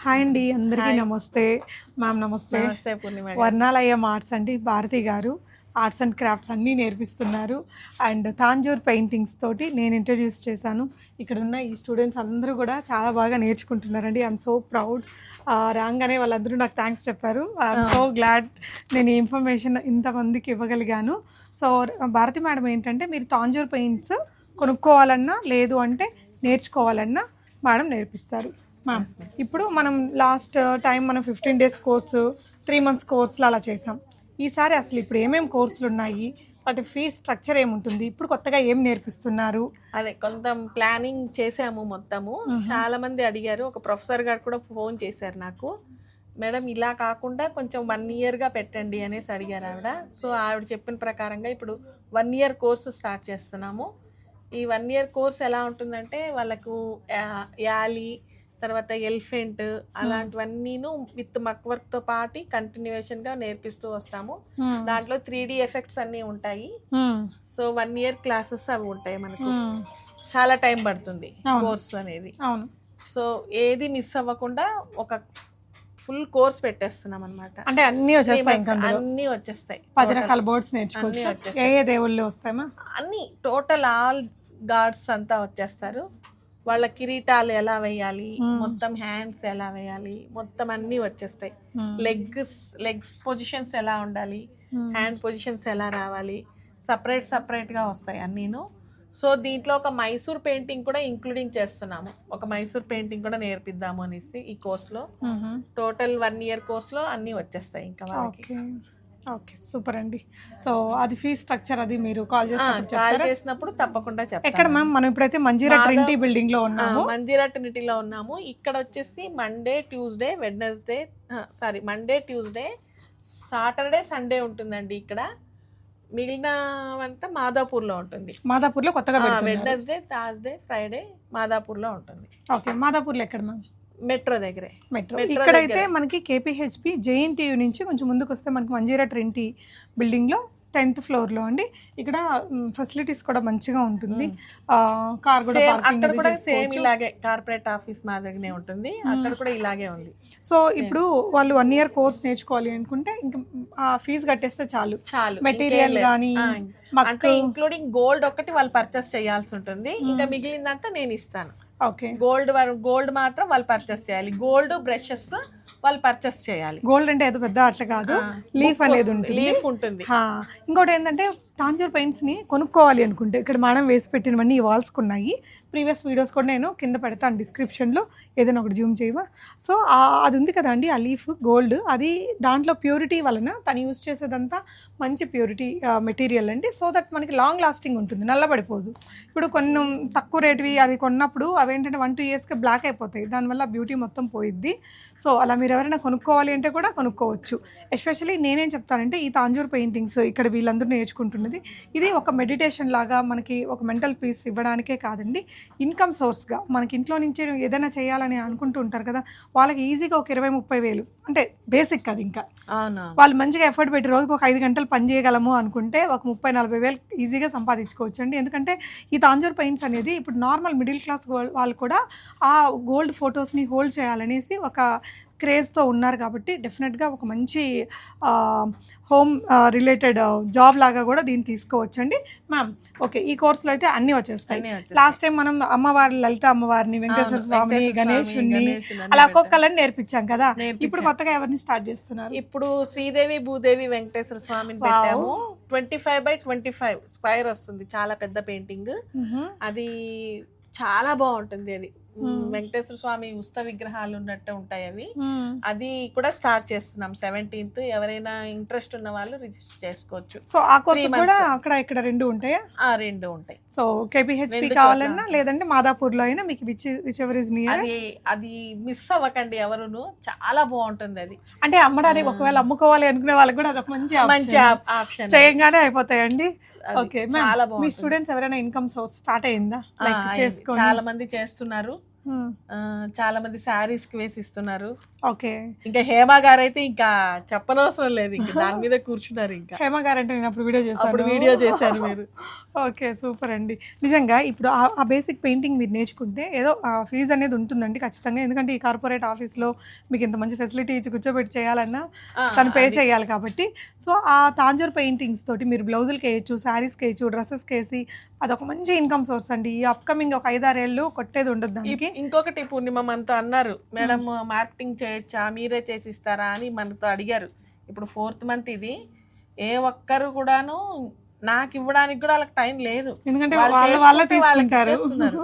Hi అండి, అందరికీ నమస్తే. మ్యామ్ నమస్తే. నమస్తే పూర్ణిమ. వర్ణాలయం ఆర్ట్స్ అండి, భారతి గారు ఆర్ట్స్ అండ్ క్రాఫ్ట్స్ అన్నీ నేర్పిస్తున్నారు. అండ్ తాంజూర్ పెయింటింగ్స్ తోటి నేను ఇంట్రడ్యూస్ చేశాను. ఇక్కడ ఉన్న ఈ స్టూడెంట్స్ అందరూ కూడా చాలా బాగా నేర్చుకుంటున్నారండి. I'm so proud. రాగానే వాళ్ళందరూ నాకు థ్యాంక్స్ చెప్పారు. ఐఎమ్ సో గ్లాడ్ నేను ఈ ఇన్ఫర్మేషన్ ఇంతమందికి ఇవ్వగలిగాను. సో భారతి మేడం ఏంటంటే, మీరు తాంజూర్ పెయింట్స్ కొనుక్కోవాలన్నా లేదు అంటే నేర్చుకోవాలన్నా మేడం నేర్పిస్తారు. మ్యామ్, ఇప్పుడు మనం లాస్ట్ టైం మనం 15 days కోర్సు, 3 months కోర్సులు అలా చేసాం. ఈసారి అసలు ఇప్పుడు ఏమేమి కోర్సులు ఉన్నాయి, వాటి ఫీజ్ స్ట్రక్చర్ ఏముంటుంది, ఇప్పుడు కొత్తగా ఏం నేర్పిస్తున్నారు? అదే కొంత ప్లానింగ్ చేసాము మొత్తము. చాలా మంది అడిగారు. ఒక ప్రొఫెసర్ గారు కూడా ఫోన్ చేశారు నాకు, మేడం ఇలా కాకుండా కొంచెం 1 yearగా పెట్టండి అనేసి అడిగారు ఆవిడ. సో ఆవిడ చెప్పిన ప్రకారంగా ఇప్పుడు 1 year కోర్సు స్టార్ట్ చేస్తున్నాము. ఈ 1 year కోర్స్ ఎలా ఉంటుందంటే, వాళ్ళకు యాలీ, తర్వాత ఎలిఫెంట్ అలాంటివన్నీను విత్ మక్ వర్క్తో పాటు కంటిన్యూషన్గా నేర్పిస్తూ వస్తాము. దాంట్లో 3D ఎఫెక్ట్స్ అన్నీ ఉంటాయి. సో 1 year క్లాసెస్ అవి ఉంటాయి. మనకు చాలా టైం పడుతుంది కోర్స్ అనేది. సో ఏది మిస్ అవ్వకుండా ఒక ఫుల్ కోర్స్ పెట్టేస్తున్నాం అనమాట. అంటే అన్ని వచ్చేస్తాయి. 10 రకాల బోర్డ్స్ నేర్చుకోవచ్చు. ఏ దేవుళ్ళు వస్తాయమ్మా? అన్ని టోటల్ ఆల్ గాడ్స్ అంతా వచ్చేస్తారు. వాళ్ళ కిరీటాలు ఎలా వేయాలి, మొత్తం హ్యాండ్స్ ఎలా వేయాలి, మొత్తం అన్నీ వచ్చేస్తాయి. లెగ్స్ పొజిషన్స్ ఎలా ఉండాలి, హ్యాండ్ పొజిషన్స్ ఎలా రావాలి, సపరేట్గా వస్తాయి అన్నీను. సో దీంట్లో ఒక మైసూర్ పెయింటింగ్ కూడా ఇంక్లూడింగ్ చేస్తున్నాము. ఒక మైసూర్ పెయింటింగ్ కూడా నేర్పిద్దాము అనేసి ఈ కోర్సులో. టోటల్ 1 year కోర్సులో అన్నీ వచ్చేస్తాయి ఇంకా వాళ్ళకి. ఓకే, సూపర్ అండి. సో అది ఫీజ్ స్ట్రక్చర్ అది మీరు కాల్ చేసినప్పుడు తప్పకుండా చెప్తాను. ఎక్కడ మ్యామ్? మనం ఇప్పుడైతే మంజీరా ట్రినిటీ బిల్డింగ్ లో ఉన్నాము. మంజీరా ట్రినిటీలో ఉన్నాము. ఇక్కడ వచ్చేసి మండే ట్యూస్డే సాటర్డే సండే ఉంటుందండి. ఇక్కడ మిగిలినవంతా మాదాపూర్లో ఉంటుంది. మాదాపూర్లో కొత్తగా వెడ్నెస్డే, థర్స్డే, ఫ్రైడే మాదాపూర్లో ఉంటుంది. ఓకే, మాదాపూర్లో ఎక్కడ మ్యామ్? మెట్రో దగ్గరే. ఇక్కడైతే మనకి కేపీహెచ్పి జేఎన్టీయూ నుంచి కొంచెం ముందుకు వస్తే మనకి మంజీరా ట్రినిటీ బిల్డింగ్లో 10th floor లో అండి. ఇక్కడ ఫెసిలిటీస్ కూడా మంచిగా ఉంటుంది. కార్ కూడా అక్కడ కూడా సేమ్ ఇలాగే కార్పొరేట్ ఆఫీస్ మాదిరిగానే ఉంటుంది. అక్కడ కూడా ఇలాగే ఉంది. సో ఇప్పుడు వాళ్ళు 1 year కోర్స్ నేర్చుకోవాలి అనుకుంటే ఇంకా ఆ ఫీజు కట్టేస్తే చాలు. మెటీరియల్ కానీ అంటే ఇంక్లూడింగ్ గోల్డ్ ఒకటి వాళ్ళు పర్చేస్ చేయాల్సి ఉంటుంది. ఇంకా మిగిలిందంతా నేను ఇస్తాను. ఓకే, గోల్డ్ మాత్రం వాళ్ళు పర్చేస్ చేయాలి. గోల్డ్ బ్రషెస్ వాళ్ళు పర్చేస్ చేయాలి. గోల్డ్ అంటే ఏదో పెద్ద అట్లా కాదు, లీఫ్ అనేది ఉంటుంది. ఇంకోటి ఏంటంటే, తాంజూర్ పెయింట్స్ ని కొనుక్కోవాలి అనుకుంటే ఇక్కడ మేడం వేసి పెట్టినవన్నీ ఈ వాల్స్కి ఉన్నాయి. ప్రీవియస్ వీడియోస్ కూడా నేను కింద పెడతాను డిస్క్రిప్షన్లో, ఏదైనా ఒకటి జూమ్ చేయవా? సో అది ఉంది కదా అండి, ఆ లీఫ్ గోల్డ్, అది దాంట్లో ప్యూరిటీ వలన తను యూజ్ చేసేదంతా మంచి ప్యూరిటీ మెటీరియల్ అండి. సో దట్ మనకి లాంగ్ లాస్టింగ్ ఉంటుంది, నల్లబడిపోదు. ఇప్పుడు కొన్ని తక్కువ రేటువి అది కొన్నప్పుడు అవేంటంటే 1-2 yearsకి బ్లాక్ అయిపోతాయి, దానివల్ల బ్యూటీ మొత్తం పోయిద్ది. సో అలా మీరు ఎవరైనా కొనుక్కోవాలి అంటే కూడా కొనుక్కోవచ్చు. ఎస్పెషల్లీ నేనేం చెప్తానంటే, ఈ తాంజూర్ పెయింటింగ్స్ ఇక్కడ వీళ్ళందరూ నేర్చుకుంటున్నది ఇది ఒక మెడిటేషన్ లాగా, మనకి ఒక మెంటల్ పీస్ ఇవ్వడానికే కాదండి, ఇన్కమ్ సోర్స్గా. మనకి ఇంట్లో నుంచి ఏదైనా చేయాలని అనుకుంటూ ఉంటారు కదా, వాళ్ళకి ఈజీగా ఒక 20-30 వేలు అంటే బేసిక్ అది. ఇంకా వాళ్ళు మంచిగా ఎఫర్ట్ పెట్టి రోజుకు ఒక 5 గంటలు పని చేయగలము అనుకుంటే ఒక 30-40 వేలు ఈజీగా సంపాదించుకోవచ్చు అండి. ఎందుకంటే ఈ తాంజూర్ పెయింట్స్ అనేది ఇప్పుడు నార్మల్ మిడిల్ క్లాస్ వాళ్ళు కూడా ఆ గోల్డ్ ఫొటోస్ని హోల్డ్ చేయాలనేసి ఒక క్రేజ్తో ఉన్నారు. కాబట్టి డెఫినెట్గా ఒక మంచి హోమ్ రిలేటెడ్ జాబ్ లాగా కూడా దీన్ని తీసుకోవచ్చండి మ్యామ్. ఓకే, ఈ కోర్సులో అయితే అన్నీ వచ్చేస్తాయి. లాస్ట్ టైం మనం అమ్మవారి, లలిత అమ్మవారిని, వెంకటేశ్వర స్వామిని, గణేశుని అలా ఒక్కొక్కళ్ళని నేర్పించాం కదా. ఇప్పుడు కొత్తగా ఎవరిని స్టార్ట్ చేస్తున్నారు? ఇప్పుడు శ్రీదేవి, భూదేవి, వెంకటేశ్వర స్వామిని పెట్టాము. 25x25 స్క్వేర్ వస్తుంది, చాలా పెద్ద పెయింటింగ్. అది చాలా బాగుంటుంది. అది వెంకటేశ్వర స్వామి ఉస్త విగ్రహాలు ఉన్నట్టు ఉంటాయి అవి. అది కూడా స్టార్ట్ చేస్తున్నాం 17th. ఎవరైనా ఇంట్రెస్ట్ ఉన్న వాళ్ళు రిజిస్టర్ చేసుకోవచ్చు. సో ఆ కోర్స్ కూడా అక్కడ ఇక్కడ 2 ఉంటాయా? 2 ఉంటాయి. సో కేపీహెచ్పి కావాలన్నా లేదంటే మాదాపూర్లో అయినా మీకు విచ్ ఎవర్ ఇస్ నియర్. అది మిస్ అవ్వకండి ఎవరును, చాలా బాగుంటుంది అది. అంటే అమ్మడానికి ఒకవేళ అమ్ముకోవాలి అనుకునే వాళ్ళకి కూడా అదొక మంచి ఆప్షన్, చేయంగానే అయిపోతాయండి. ఓకే, మీ స్టూడెంట్స్ ఎవరైనా ఇన్కమ్ సోర్స్ స్టార్ట్ అయిందా? చాలా మంది చేస్తున్నారు. చాలా మంది శారీస్ కి వేసి ఇస్తున్నారు. ఓకే. ఇంకా హేమ గారు అయితే ఇంకా చెప్పనవసరం లేదు, ఇంకా దాని మీద కూర్చున్నారు. ఇంకా హేమ గారు అంటే నేను అప్పుడు వీడియో చేశారు మీరు. ఓకే, సూపర్ అండి. నిజంగా ఇప్పుడు ఆ బేసిక్ పెయింటింగ్ మీరు నేర్చుకుంటే ఏదో ఫీజు అనేది ఉంటుందండి ఖచ్చితంగా, ఎందుకంటే ఈ కార్పొరేట్ ఆఫీస్లో మీకు ఇంత మంచి ఫెసిలిటీ ఇచ్చి కూర్చోబెట్టి చేయాలన్నా తను పే చేయాలి కాబట్టి. సో ఆ తాంజూర్ పెయింటింగ్స్ తోటి మీరు బ్లౌజులకి వేయచ్చు, శారీస్కి వేయచ్చు, డ్రెస్సెస్కి వేసి అదొక మంచి ఇన్కమ్ సోర్స్ అండి. ఈ అప్కమింగ్ ఒక 5-6 ఏళ్ళు కొట్టేది ఉండదు దానికి. ఇంకొకటి పూర్ణిమ మనతో అన్నారు, మేడం మార్కెటింగ్ చేయొచ్చా, మీరే చేసి ఇస్తారా అని మనతో అడిగారు. ఇప్పుడు 4th month ఇది, ఏ ఒక్కరు కూడాను నాకు ఇవ్వడానికి కూడా వాళ్ళకి టైం లేదు, ఎందుకంటే వాళ్ళే తీసుకుంటారు.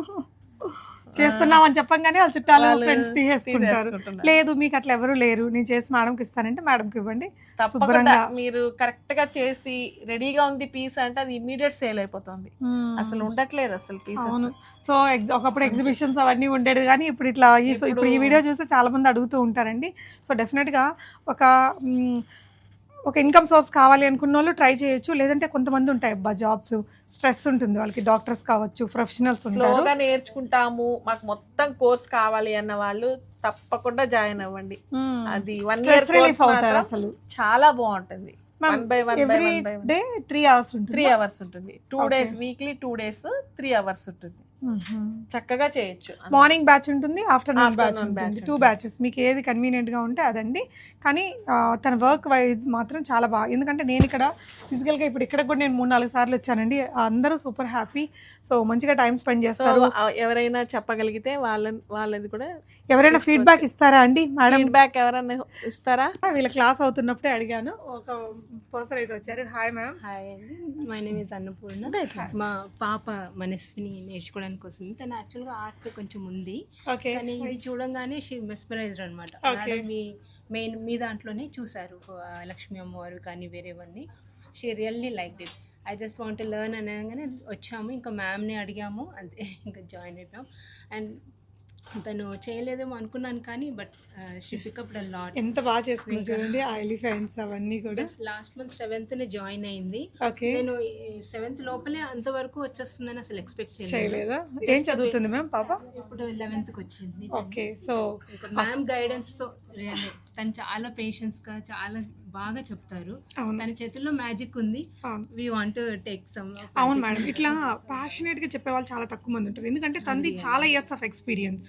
చేస్తున్నామని చెప్పంగానే వాళ్ళ చుట్టాలు ఫ్రెండ్స్ తీసేసుకుంటారు. లేదు మీకు అట్లా ఎవరు లేరు, నేను చేసి మేడంకి ఇస్తానంటే మేడంకి ఇవ్వండి. తప్పకుండా మీరు కరెక్ట్ గా చేసి రెడీగా ఉంది పీస్ అంటే అది ఇమ్మీడియట్ సేల్ అయిపోతుంది, అసలు ఉండట్లేదు అసలు పీసెస్. సో ఒకప్పుడు ఎగ్జిబిషన్స్ అవన్నీ ఉండేది, కానీ ఇప్పుడు ఇట్లా ఇప్పుడు ఈ వీడియో చూస్తే చాలా మంది అడుగుతూ ఉంటారండి. సో డెఫినెట్ గా ఒక ఇన్కమ్ సోర్స్ కావాలి అనుకున్న వాళ్ళు ట్రై చేయొచ్చు. లేదంటే కొంతమంది ఉంటాయి జాబ్స్, స్ట్రెస్ ఉంటుంది వాళ్ళకి, డాక్టర్స్ కావచ్చు, ప్రొఫెషనల్స్ ఉంటారు. స్లోగా నేర్చుకుంటాము మాకు మొత్తం కోర్స్ కావాలి అన్న వాళ్ళు తప్పకుండా జాయిన్ అవ్వండి. అది 1 year కోర్స్ అసలు చాలా బాగుంటుంది. 1 by 1 by 1 by 1 day 3 hours ఉంటుంది. 3 hours ఉంటుంది. 2 days వీక్లీ 2 days 3 hours ఉంటుంది. చక్కగా చేయొచ్చు. మార్నింగ్ బ్యాచ్ ఉంటుంది, ఆఫ్టర్నూన్ బ్యాచ్ ఉంటుంది, 2 batches. మీకు ఏది కన్వీనియంట్ గా ఉంటే అదండి. కానీ తన వర్క్ వైజ్ మాత్రం చాలా బాగా, ఎందుకంటే నేను ఇక్కడ ఫిజికల్గా ఇప్పుడు ఇక్కడ కూడా నేను 3-4 సార్లు వచ్చానండి. అందరూ సూపర్ హ్యాపీ. సో మంచిగా టైం స్పెండ్ చేస్తారు. ఎవరైనా చెప్పగలిగితే వాళ్ళది కూడా, ఎవరైనా ఫీడ్బ్యాక్ ఇస్తారా అండి మేడం? ఫీడ్బ్యాక్ ఎవరైనా ఇస్తారా? వీళ్ళ క్లాస్ అవుతున్నప్పుడే అడిగాను, ఒక పర్సన్ అయితే వచ్చారు. Hi ma'am. హాయ్ అండి, మై నేమ్ ఇస్ అన్నపూర్ణ. మా పాప మనస్విని నేర్చుకోవడానికి వస్తుంది. తను యాక్చువల్గా ఆర్ట్ కొంచెం ఉంది, కానీ ఇది చూడంగానే షీ మెస్మరైజ్డ్ అనమాట. మీ దాంట్లోనే చూసారు లక్ష్మీ అమ్మవారు కానీ వేరేవన్నీ. She really like it. I just want to learn అనగానే వచ్చాము. ఇంకా మ్యామ్ని అడిగాము, అంతే ఇంకా జాయిన్ అయిపోయాం. అండ్ తను చేయలేదేమో అనుకున్నాను, కానీ but she pick up the lot. ఎంత బాగా చేస్తుంది చూడండి, ఆ ఎలిఫెంట్స్ అవన్నీ కూడా. లాస్ట్ మంత్ 7th జాయిన్ అయింది. నేను 7th లోపలే అంతవరకు వచ్చేస్తుందని అసలు ఎక్స్పెక్ట్ చేయలేదా? ఏం చదువుతుంది మ్యామ్ పాప? ఇప్పుడు 11th వచ్చింది. ఓకే. సో మ్యామ్ గైడెన్స్ తో తను చాలా పేషెన్స్ గా చాలా బాగా చెప్తారు. తన చేతుల్లో మ్యాజిక్ ఉంది. We want to take some. అవును మేడం, ఇట్లా ప్యాషనేట్ గా చెప్పే వాళ్ళు చాలా తక్కువ మంది ఉంటారు, ఎందుకంటే తనది చాలా ఇయర్స్ ఆఫ్ ఎక్స్పీరియన్స్.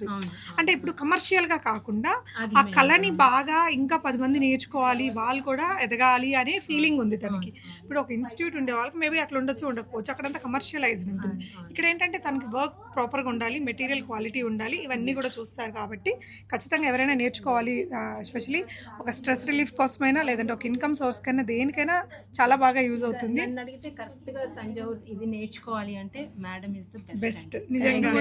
అంటే ఇప్పుడు కమర్షియల్ గా కాకుండా ఆ కళని బాగా ఇంకా 10 మంది నేర్చుకోవాలి, వాళ్ళు కూడా ఎదగాలి అనే ఫీలింగ్ ఉంది తనకి. ఇప్పుడు ఒక ఇన్స్టిట్యూట్ ఉండే వాళ్ళకి మేబీ అట్లా ఉండొచ్చు, ఉండకపోవచ్చు, అక్కడంతా కమర్షియలైజ్డ్ ఉంటుంది. ఇక్కడ ఏంటంటే తనకి వర్క్ ప్రాపర్గా ఉండాలి, మెటీరియల్ క్వాలిటీ ఉండాలి, ఇవన్నీ కూడా చూస్తారు. కాబట్టి ఖచ్చితంగా ఎవరైనా నేర్చుకోవాలి, ఎస్పెషలీ ఒక స్ట్రెస్ రిలీఫ్ కోసమైనా లేదంటే ఒక ఇన్కమ్ సోర్స్ కైనా దేనికైనా చాలా బాగా యూజ్ అవుతుంది. నన్ను అడిగితే కరెక్ట్ గా తంజావూరు ఇది నేర్చుకోవాలి అంటే మేడం ఇస్ ద బెస్ట్. నిజంగా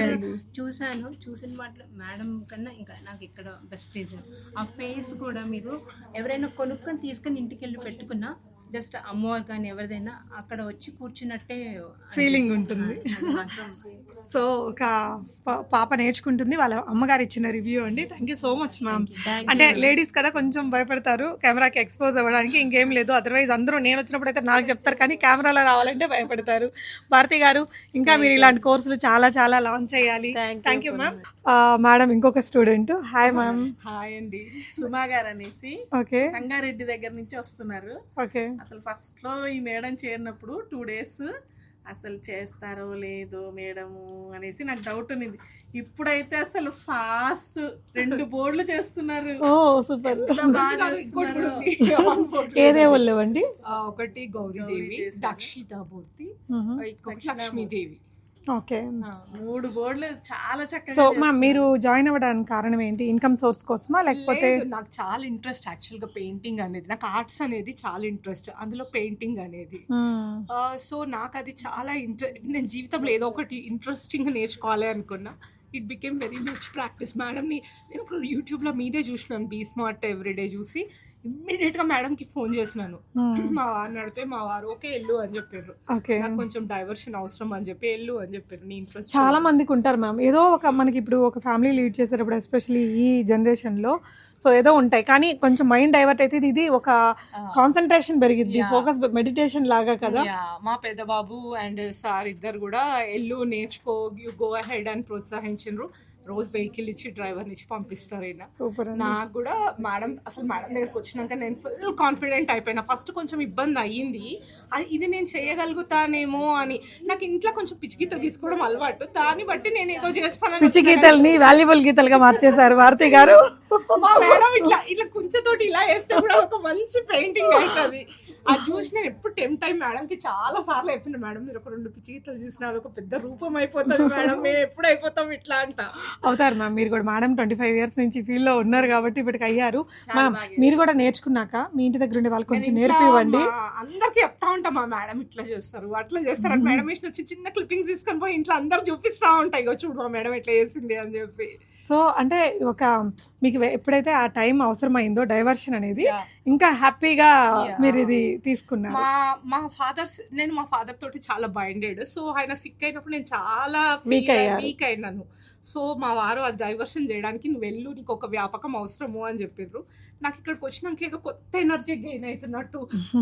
చూసిన మాటలు మేడం కన్నా ఇంకా నాకు ఇక్కడ బెస్ట్ ఇది. ఆ ఫేస్ కూడా మీరు ఎవరైనా కొనుక్కొని తీసుకొని ఇంటికి వెళ్ళి పెట్టుకున్నా జస్ట్ అమ్మవారు కానీ ఎవరిదైనా అక్కడ వచ్చి కూర్చున్నట్టే ఫీలింగ్ ఉంటుంది. సో ఒక పాప నేర్చుకుంటుంది, వాళ్ళ అమ్మగారు ఇచ్చిన రివ్యూ అండి. Thank you so much ma'am. అంటే లేడీస్ కదా కొంచెం భయపడతారు కెమెరాకి ఎక్స్పోజ్ అవ్వడానికి, ఇంకేం లేదు. అదర్వైజ్ అందరూ నేను వచ్చినప్పుడు అయితే నాకు చెప్తారు, కానీ కెమెరాలో రావాలంటే భయపడతారు. భారతి గారు, ఇంకా మీరు ఇలాంటి కోర్సులు చాలా చాలా లాంచ్ చేయాలి. Thank you ma'am. మేడం ఇంకొక స్టూడెంట్. Hi ma'am. హాయ్ అండి, సుమా గారు అనేసి. ఓకే. సంగారెడ్డి దగ్గర నుంచి వస్తున్నారు. ఓకే. అసలు ఫస్ట్ లో ఈ మేడం చేరినప్పుడు 2 days అసలు చేస్తారో లేదో మేడము అనేసి నాకు డౌట్ ఉంది. ఇప్పుడైతే అసలు ఫాస్ట్ 2 బోర్డులు చేస్తున్నారు. ఓ సూపర్. ఏ దేవుళ్ళు అండి? ఒకటి గౌరీదేవి, దక్షిణామూర్తి, ఇంకొకటి లక్ష్మీదేవి. ఓకే. 3 బోర్డులు చాలా చక్కగా. సో మ్యామ్ మీరు జాయిన్ అవ్వడానికి కారణం ఏంటి? ఇన్కమ్ సోర్స్ కోసమా లేకపోతే? నాకు చాలా ఇంట్రెస్ట్ యాక్చువల్గా పెయింటింగ్ అనేది, నాకు ఆర్ట్స్ అనేది చాలా ఇంట్రెస్ట్, అందులో పెయింటింగ్ అనేది. సో నాకు అది చాలా నేను జీవితంలో ఏదో ఒకటి ఇంట్రెస్టింగ్ నేర్చుకోవాలి అనుకున్నా. It became very much practice. మేడంని నేను ఇప్పుడు యూట్యూబ్లో మీదే చూసినాను, బీ స్మార్ట్ ఎవ్రీడే చూసి ఇమ్మీడియట్ గా మేడం కి ఫోన్ చేసినాను. మా వారిని అడిగితే మా వారు ఓకే వెళ్ళు అని చెప్పారు. నాకు కొంచెం డైవర్షన్ అవసరం అని చెప్పి వెళ్ళు అని చెప్పారు. నీ ఇంట్రెస్ట్ చాలా మందికి ఉంటారు మ్యామ్, ఏదో ఒక మనకి ఇప్పుడు ఒక ఫ్యామిలీ లీడ్ చేసేటప్పుడు ఎస్పెషల్లీ ఈ జనరేషన్ లో సో ఏదో ఉంటాయి, కానీ కొంచెం మైండ్ డైవర్ట్ అయితే ఇది ఒక కాన్సన్ట్రేషన్ పెరిగిద్ది, ఫోకస్ మెడిటేషన్ లాగా కదా. మా పెద్ద బాబు అండ్ సార్ ఇద్దరు కూడా ఎల్లు నేర్చుకో, యూ గో అహెడ్ అని ప్రోత్సహించారు. రోజు వెహికల్ ఇచ్చి డ్రైవర్ని ఇచ్చి పంపిస్తారు ఈయన. సూపర్ నాకు కూడా మేడం దగ్గరకు వచ్చినాక నేను ఫుల్ కాన్ఫిడెంట్ అయిపోయినా. ఫస్ట్ కొంచెం ఇబ్బంది అయ్యింది, ఇది నేను చేయగలుగుతానేమో అని. నాకు ఇంట్లో కొంచెం పిచ్చి గీతలు తీసుకోవడం అలవాటు, దాన్ని బట్టి నేను ఏదో చేస్తాను. పిచ్చి గీతల్ని వాల్యుబుల్ గీతలుగా మార్చేశారు భారతి గారు. మా మేడం ఇట్లా కుంచెతోటి ఇలా వేస్తే కూడా ఒక మంచి పెయింటింగ్ అవుతుంది. అది చూసి నేను ఎప్పుడు టెంప్ట్ అయ్యి మేడంకి చాలా సార్లు చెప్తున్నా, మేడం మీరు ఒక 2 పిచ్చి గీతలు చూసినా ఒక పెద్ద రూపం అయిపోతుంది మేడం, మేము ఎప్పుడు అయిపోతాం ఇట్లా అంట. అవుతారు మ్యామ్, మీరు కూడా మేడం 25 years నుంచి ఫీల్డ్ లో ఉన్నారు కాబట్టి ఇప్పటికి అయ్యారు. మ్యామ్ మీరు కూడా నేర్చుకున్నాక మీ ఇంటి దగ్గర ఉండే వాళ్ళు కొంచెం నేర్పివ్వండి. అందరికి చెప్తా ఉంటాం, మా మేడం ఇట్లా చేస్తారు అట్లా చేస్తారు అని. మేడం వేసిన చిన్న క్లిప్పింగ్స్ తీసుకొని పోయి ఇంట్లో అందరు చూపిస్తా ఉంటాయి, ఇగో చూడు మా మేడం ఎట్లా చేసింది అని చెప్పి. సో అంటే ఒక మీకు ఎప్పుడైతే ఆ టైం అవసరమైందో డైవర్షన్ అనేది, ఇంకా హ్యాపీగా మీరు ఇది తీసుకున్నారు. మా ఫాదర్ తోటి చాలా బైండెడ్. సో ఆయన సిక్ అయినప్పుడు నేను చాలా వీక్ అయినాను. సో మా వారు అది డైవర్షన్ చేయడానికి నువ్వు వెళ్ళు, నీకు ఒక వ్యాపకం అవసరము అని చెప్పారు. నాకు ఇక్కడికి వచ్చినాక ఏదో కొత్త ఎనర్జీ గెయిన్ అవుతున్నట్టు.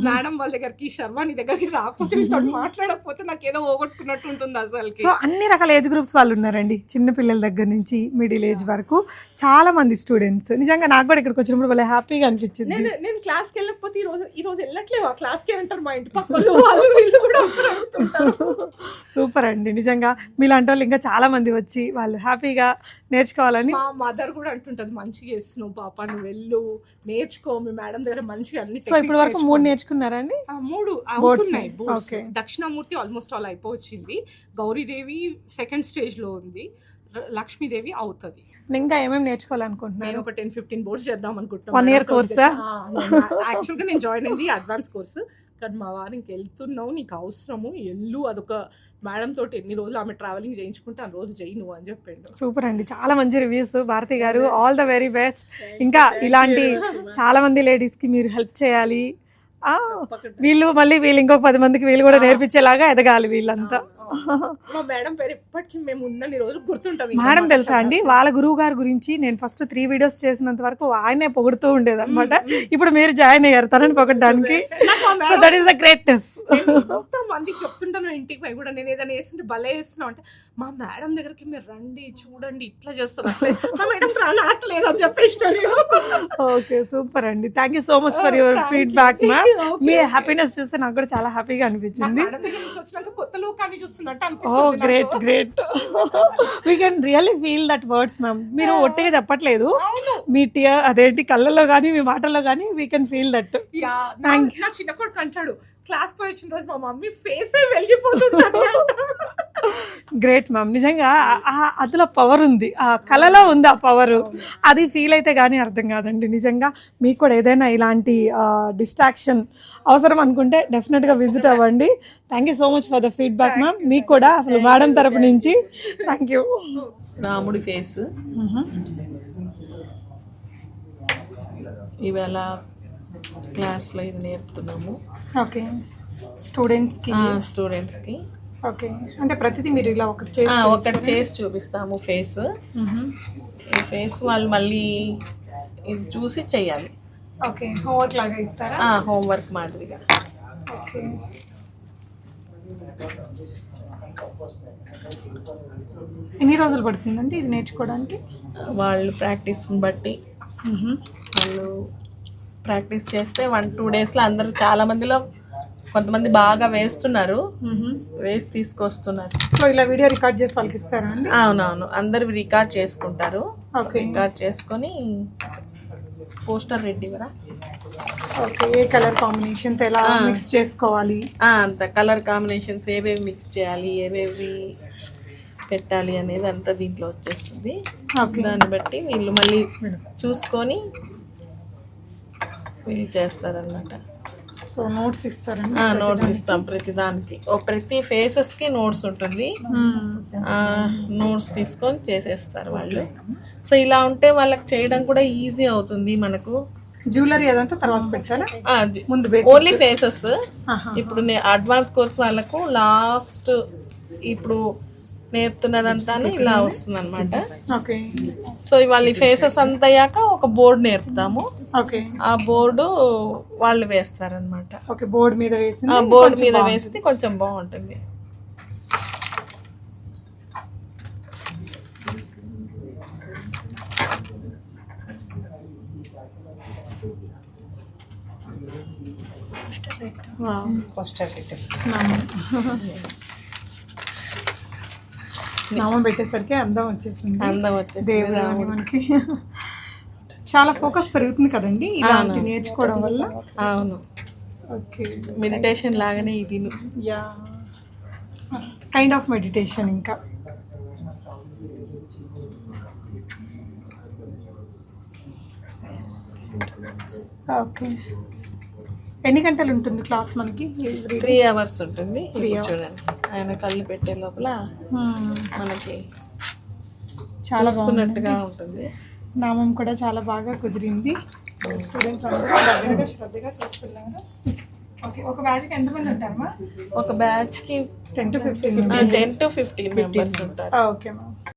మేడం వాళ్ళ దగ్గరికి, శర్వాణి దగ్గరికి రాకపోతే, నీతో మాట్లాడకపోతే నాకు ఏదో పోగొట్టుకున్నట్టు ఉంటుంది అసలు. సో అన్ని రకాల ఏజ్ గ్రూప్స్ వాళ్ళు ఉన్నారండి, చిన్న పిల్లల దగ్గర నుంచి మిడిల్ ఏజ్ వరకు చాలా మంది స్టూడెంట్స్. నిజంగా నాకు కూడా ఇక్కడికి వచ్చినప్పుడు వాళ్ళ హ్యాపీగా అనిపించింది. నేను క్లాస్కి వెళ్ళకపోతే ఈ రోజు వెళ్ళట్లేవు ఆ క్లాస్కి అంటారు మా ఇంటి పక్కన వాళ్ళు కూడా. సూపర్ అండి, నిజంగా మీలాంటి వాళ్ళు ఇంకా చాలా మంది వచ్చి వాళ్ళు హ్యాపీగా నేర్చుకోవాలని. మా మదర్ కూడా అంటుంటది, మంచిగా చేస్తున్నావు పాప, నువ్వు వెళ్ళు నేర్చుకో, మీ మేడం దగ్గర మంచిగా అన్ని. సో ఇప్పటి వరకు 3 నేర్చుకున్నారండి? 3 అవుతున్నాయి. దక్షిణామూర్తి ఆల్మోస్ట్ ఆల్ అయిపోవచ్చింది, గౌరీదేవి సెకండ్ స్టేజ్ లో ఉంది, లక్ష్మీదేవి అవుతుంది. ఇంకా ఏమేమి నేర్చుకోవాలనుకుంటున్నాను? నేను ఒక 10-15 బోర్డ్స్ చేద్దాం అనుకుంటున్నాను. 1 year కోర్సా? యాక్చువల్గా నేను జాయిన్ అయింది అడ్వాన్స్ కోర్సు, కానీ మా వారు ఇంక వెళ్తున్నావు, నీకు అవసరము వెళ్ళు, అదొక మేడం తోటి ఎన్ని రోజులు ఆమె ట్రావెలింగ్ చేయించుకుంటే ఆ రోజు చేయి నువ్వు అని చెప్పిండు. సూపర్ అండి, చాలా మంచి రివ్యూస్ భారతి గారు, ఆల్ ద వెరీ బెస్ట్. ఇంకా ఇలాంటి చాలా మంది లేడీస్ కి మీరు హెల్ప్ చేయాలి. వీళ్ళు ఇంకొక 10 మందికి వీళ్ళు కూడా నేర్పించేలాగా ఎదగాలి వీళ్ళంతా. మా మేడం పేరు ఇప్పటికీ మేము ఉన్నన్ని రోజులు గుర్తుంటాం. మేడం తెలుసా అండి, వాళ్ళ గురువు గారి గురించి నేను ఫస్ట్ 3 వీడియోస్ చేసినంత వరకు ఆయనే పొగుడుతూ ఉండేది అనమాట. ఇప్పుడు మీరు జాయిన్ అయ్యారు తనని పొగడడానికి. So that is the greatness. మందికి చెప్తుంటాను ఇంటికి పోయి కూడా, నేను ఏదైనా వేస్తుంటే భలే వేస్తున్నావు అంటే, మా మేడం దగ్గరికి మీరు రండి చూడండి ఇట్లా చేస్తారు, మా మేడం రానట్లేదు అని చెప్పేసి. ఓకే సూపర్ అండి, thank you so much for your feedback ma'am. Me happiness చూస్తే నాకు కూడా చాలా హ్యాపీగా అనిపించింది. వచ్చినాక కొత్త లోకాన్ని చూస్తున్నట్టు. Great. We can really feel that words ma'am. మీరు ఒట్టిగా చెప్పట్లేదు, మీ అదేంటి కళ్ళల్లో కానీ మీ మాటల్లో కానీ వీ కెన్ ఫీల్ దట్. నా చిన్న కొడుకు అంటాడు, క్లాస్ పోయి వచ్చిన రోజు మా మమ్మీ ఫేసే వెలిగిపోతుంటుంది. గ్రేట్ మ్యామ్, నిజంగా అందులో పవర్ ఉంది, ఆ కళలో ఉంది ఆ పవర్. అది ఫీల్ అయితే కానీ అర్థం కాదండి. నిజంగా మీకు కూడా ఏదైనా ఇలాంటి డిస్ట్రాక్షన్ అవసరం అనుకుంటే డెఫినెట్గా విజిట్ అవ్వండి. Thank you so much for the feedback ma'am. మీకు కూడా అసలు మేడం తరపు నుంచి థ్యాంక్ యూ. రాముడి ఫేస్ ఇవాళ క్లాస్లో ఇది నేర్పుతున్నాము. ఓకే, స్టూడెంట్స్కి. ఓకే, అంటే ప్రతిదీ మీరు ఇలా ఒకటి చేసి చూపిస్తాము ఫేస్. ఈ ఫేస్ వాళ్ళు మళ్ళీ ఇది చూసి చెయ్యాలి. ఓకే, హోంవర్క్ లాగా ఇస్తారా? హోంవర్క్ మాదిరిగా. ఓకే, ఎన్ని రోజులు పడుతుందండి ఇది నేర్చుకోవడానికి? వాళ్ళు ప్రాక్టీస్ని బట్టి, వాళ్ళు ప్రాక్టీస్ చేస్తే 1-2 డేస్లో అందరూ చాలా మందిలో కొంతమంది బాగా వేస్తున్నారు, వేసి తీసుకొస్తున్నారు. సో ఇలా వీడియో రికార్డ్ చేసి వాళ్ళకి ఇస్తారా అండి? అవునవును, అందరు రికార్డ్ చేసుకుంటారు. రికార్డ్ చేసుకొని పోస్టర్ రెడీ కదా. ఓకే, ఏ కలర్ కాంబినేషన్ ఎలా మిక్స్ చేసుకోవాలి, అంత కలర్ కాంబినేషన్స్ ఏవేవి మిక్స్ చేయాలి, ఏవేవి పెట్టాలి అనేది అంతా దీంట్లో వచ్చేస్తుంది. దాన్ని బట్టి వీళ్ళు మళ్ళీ చూసుకొని వీళ్ళు చేస్తారన్నమాట. సో నోట్స్ ఇస్తారండి? నోట్స్ ఇస్తాం ప్రతి దానికి, ప్రతి ఫేసెస్కి నోట్స్ ఉంటుంది. నోట్స్ తీసుకొని చేసేస్తారు వాళ్ళు. సో ఇలా ఉంటే వాళ్ళకి చేయడం కూడా ఈజీ అవుతుంది. మనకు జ్యువెలరీ అదంతా తర్వాత పెట్టారా? ముందు ఓన్లీ ఫేసెస్. ఇప్పుడు అడ్వాన్స్ కోర్స్ వాళ్ళకు లాస్ట్ ఇప్పుడు నేర్పుతున్నదంతా ఇలా వస్తుంది అనమాట. సో ఇవాళ ఈ ఫేసెస్ అంతా అయ్యాక ఒక బోర్డు నేర్పుతాము. ఆ బోర్డు వాళ్ళు వేస్తారనమాట. బోర్డు మీద వేస్తే కొంచెం బాగుంటుంది. నామం పెట్టేసరికి అందం వచ్చేసింది. అందం వచ్చేసి దేవుడు అని మనకి చాలా ఫోకస్ పెరుగుతుంది కదండి ఇలాంటి నేర్చుకోవడం వల్ల. అవును, ఓకే, మెడిటేషన్ లాగానే ఇది. Yeah, kind of meditation. ఇంకా ఓకే, ఎన్ని గంటలు ఉంటుంది క్లాస్ మనకి? 3 hours ఉంటుంది. ఇప్పుడు చూడండి, ఆయన కళ్ళు పెట్టే లోపల మనకి చాలా చూస్తున్నట్టుగా ఉంటుంది. నామం కూడా చాలా బాగా కుదిరింది. స్టూడెంట్స్ అందరూ దగ్గరగా శ్రద్ధగా చూస్తున్నారు. ఓకే, ఒక బ్యాచ్కి ఎంతమంది ఉంటారమ్మా? ఒక బ్యాచ్కి 10 to 15 10 to 15 మెంబర్స్ ఉంటారు. Okay ma'am.